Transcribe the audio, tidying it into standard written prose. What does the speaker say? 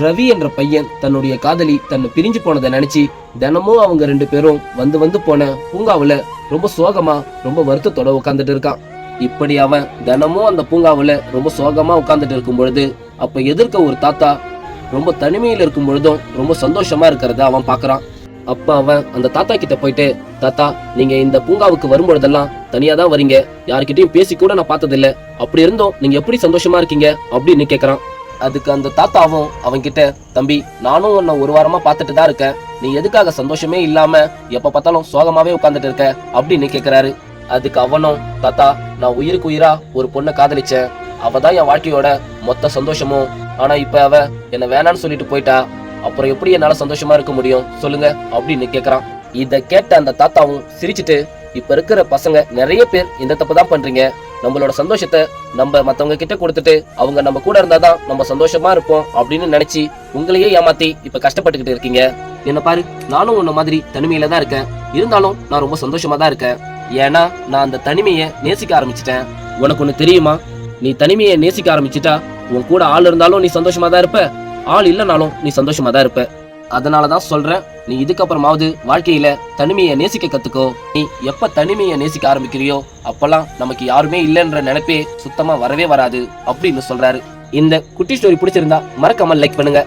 ரவி என்ற பையன் தன்னுடைய காதலி தன்னை பிரிஞ்சு போனதை நினைச்சு தினமும் அவங்க ரெண்டு பேரும் வந்து வந்து போன பூங்காவுல ரொம்ப சோகமா ரொம்ப வருத்தத்தோட உட்கார்ந்துட்டு இருக்கான். இப்படி அவன் தினமும் அந்த பூங்காவுல ரொம்ப சோகமா உட்கார்ந்துட்டு இருக்கும் பொழுது அப்ப எதிர்க்க ஒரு தாத்தா ரொம்ப தனிமையில இருக்கும் பொழுதும் ரொம்ப சந்தோஷமா இருக்கிறத அவன் பாக்குறான். அப்ப அவன் அந்த தாத்தா கிட்ட போயிட்டு, தாத்தா, நீங்க இந்த பூங்காவுக்கு வரும்பொழுதெல்லாம் தனியா தான் வரீங்க, யாருக்கிட்டையும் பேசி கூட நான் பார்த்தது இல்ல, அப்படி இருந்தும் நீங்க எப்படி சந்தோஷமா இருக்கீங்க அப்படின்னு கேக்குறான். அதுக்கு அந்த தாத்தாவும் அவன்கிட்ட, தம்பி, நானும் உன்னை ஒரு வாரமா பார்த்துட்டு தான் இருக்கேன், நீ எதுக்காக சந்தோஷமே இல்லாம எப்ப பார்த்தாலும் சோகமாவே உட்கார்ந்துட்டு இருக்க அப்படின்னு கேக்குறாரு. அதுக்கு அவனும், தாத்தா, நான் உயிருக்கு உயிரா ஒரு பொண்ணை காதலிச்சேன், அவதான் என் வாழ்க்கையோட மொத்த சந்தோஷமும், ஆனா இப்ப அவ என்ன வேணான்னு சொல்லிட்டு போயிட்டா, அப்புறம் எப்படி என்னால சந்தோஷமா இருக்க முடியும் சொல்லுங்க அப்படின்னு கேக்குறான். இத கேட்ட அந்த தாத்தாவும் சிரிச்சுட்டு, இப்ப இருக்கிற பசங்க நிறைய பேர் இந்த தப்பு தான் பண்றீங்க, நம்மளோட சந்தோஷத்தை நம்ம மத்தவங்க கிட்ட கொடுத்துட்டு அவங்க நம்ம கூட இருந்தாதான் நம்ம சந்தோஷமா இருப்போம் அப்படின்னு நினைச்சு உங்களையே ஏமாத்தி இப்ப கஷ்டப்பட்டுக்கிட்டு இருக்கீங்க. என்ன பாரு, நானும் உன்ன மாதிரி தனிமையில தான் இருக்கேன், இருந்தாலும் நான் ரொம்ப சந்தோஷமா தான் இருக்கேன், ஏன்னா நான் அந்த தனிமையை நேசிக்க ஆரம்பிச்சிட்டேன். உனக்கு ஒண்ணு தெரியுமா, நீ தனிமையை நேசிக்க ஆரம்பிச்சிட்டா உன் கூட ஆள் இருந்தாலும் நீ சந்தோஷமா தான் இருப்ப, ஆள் இல்லைனாலும் நீ சந்தோஷமா தான் இருப்ப. அதனாலதான் சொல்றேன், நீ இதுக்கப்புறமாவது வாழ்க்கையில தனிமையை நேசிக்க கத்துக்கோ. நீ எப்ப தனிமையை நேசிக்க ஆரம்பிக்கிறியோ அப்பெல்லாம் நமக்கு யாருமே இல்லைன்ற நினைப்பே சுத்தமா வரவே வராது அப்படின்னு சொல்றாரு. இந்த குட்டி ஸ்டோரி பிடிச்சிருந்தா மறக்காம லைக் பண்ணுங்க.